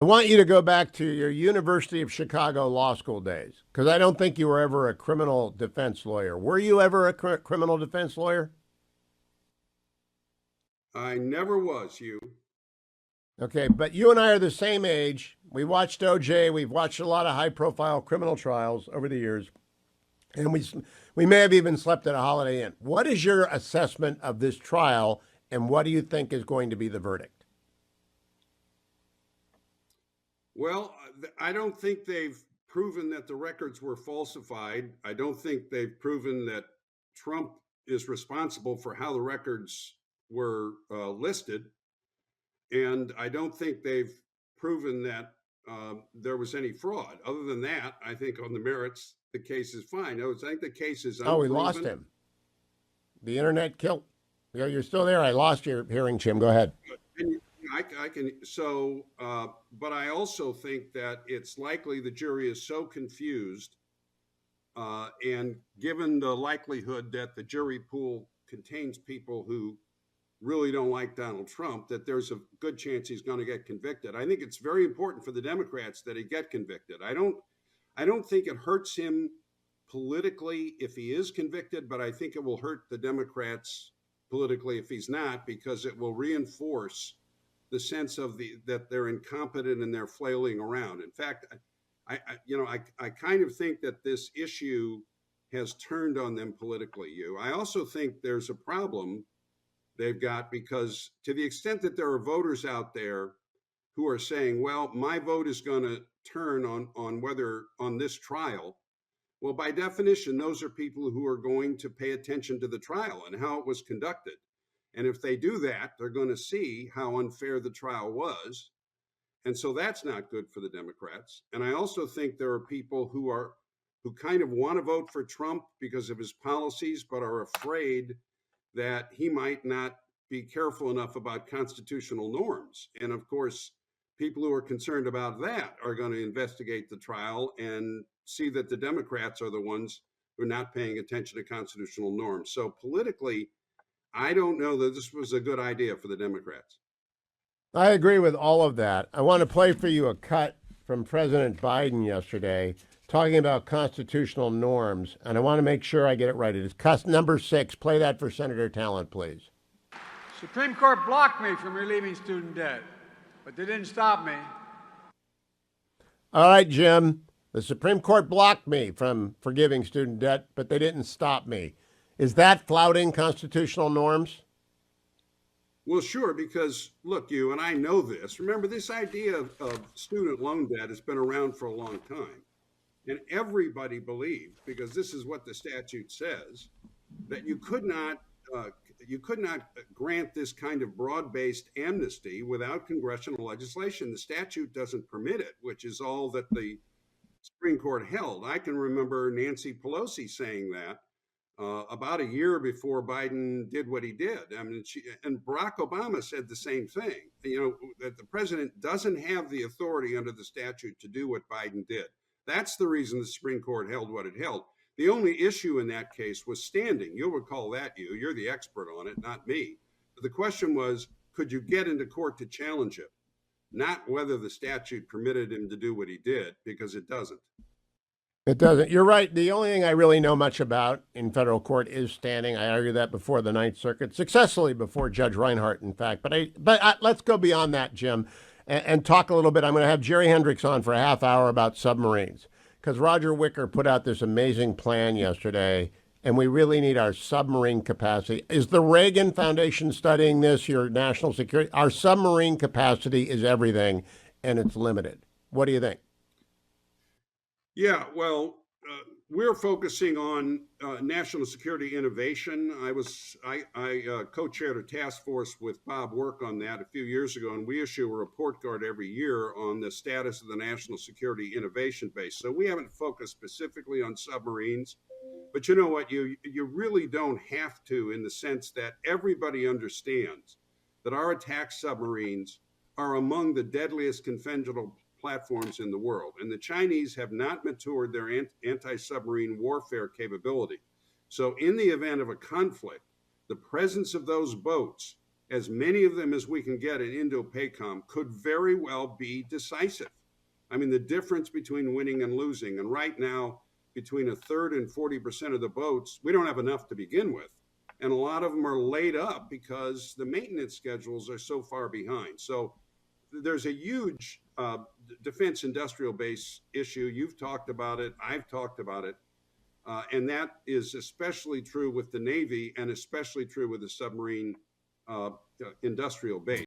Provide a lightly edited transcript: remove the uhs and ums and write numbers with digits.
I want you to go back to your University of Chicago law school days, because I don't think you were ever a criminal defense lawyer. Were you ever a criminal defense lawyer? I never was, Hugh. Okay, but you and I are the same age. We watched OJ. We've watched a lot of high-profile criminal trials over the years, and we may have even slept at a Holiday Inn. What is your assessment of this trial, and what do you think is going to be the verdict? Well, I don't think they've proven that the records were falsified. I don't think they've proven that Trump is responsible for how the records were listed. And I don't think they've proven that there was any fraud. Other than that, I think on the merits, the case is fine. I think the case is Oh, we lost unproven. him. The internet killed. You're still there. I lost your hearing, Jim. Go ahead. And I can so, but I also think that it's likely the jury is so confused, and given the likelihood that the jury pool contains people who really don't like Donald Trump, that there's a good chance he's going to get convicted. I think it's very important for the Democrats that he get convicted. I don't think it hurts him politically if he is convicted, but I think it will hurt the Democrats politically if he's not, because it will reinforce the sense of that they're incompetent and they're flailing around. In fact, I kind of think that this issue has turned on them politically. I also think there's a problem they've got, because to the extent that there are voters out there who are saying, well, my vote is going to turn on whether on this trial. Well, by definition, those are people who are going to pay attention to the trial and how it was conducted. And if they do that, they're going to see how unfair the trial was. And so that's not good for the Democrats. And I also think there are people who kind of want to vote for Trump because of his policies, but are afraid that he might not be careful enough about constitutional norms. And of course, people who are concerned about that are going to investigate the trial and see that the Democrats are the ones who are not paying attention to constitutional norms. So politically, I don't know that this was a good idea for the Democrats. I agree with all of that. I want to play for you a cut from President Biden yesterday talking about constitutional norms, and I want to make sure I get it right. It is cut number 6. Play that for Senator Talent, please. Supreme Court blocked me from relieving student debt, but they didn't stop me. All right, Jim. The Supreme Court blocked me from forgiving student debt, but they didn't stop me. Is that flouting constitutional norms? Well, sure, because look, you and I know this. Remember, this idea of student loan debt has been around for a long time. And everybody believed, because this is what the statute says, that you could not grant this kind of broad-based amnesty without congressional legislation. The statute doesn't permit it, which is all that the Supreme Court held. I can remember Nancy Pelosi saying that about a year before Biden did what he did. I mean, and Barack Obama said the same thing. That the president doesn't have the authority under the statute to do what Biden did. That's the reason the Supreme Court held what it held. The only issue in that case was standing. You'll recall that, you're the expert on it, not me. But the question was, could you get into court to challenge it? Not whether the statute permitted him to do what he did, because it doesn't. It doesn't. You're right. The only thing I really know much about in federal court is standing. I argued that before the Ninth Circuit, successfully before Judge Reinhart, in fact. But let's go beyond that, Jim, and talk a little bit. I'm going to have Jerry Hendricks on for a half hour about submarines, because Roger Wicker put out this amazing plan yesterday, and we really need our submarine capacity. Is the Reagan Foundation studying this, your national security? Our submarine capacity is everything, and it's limited. What do you think? Yeah, well, we're focusing on national security innovation. I co-chaired a task force with Bob Work on that a few years ago, and we issue a report card every year on the status of the national security innovation base. So we haven't focused specifically on submarines, but you know what? You really don't have to, in the sense that everybody understands that our attack submarines are among the deadliest conventional platforms in the world. And the Chinese have not matured their anti-submarine warfare capability. So in the event of a conflict, the presence of those boats as many of them as we can get in Indo-PACOM could very well be decisive. I mean, the difference between winning and losing, and right now, between a third and 40% of the boats, we don't have enough to begin with. And a lot of them are laid up because the maintenance schedules are so far behind. So there's a huge defense industrial base issue. You've talked about it. I've talked about it. And that is especially true with the Navy and especially true with the submarine industrial base.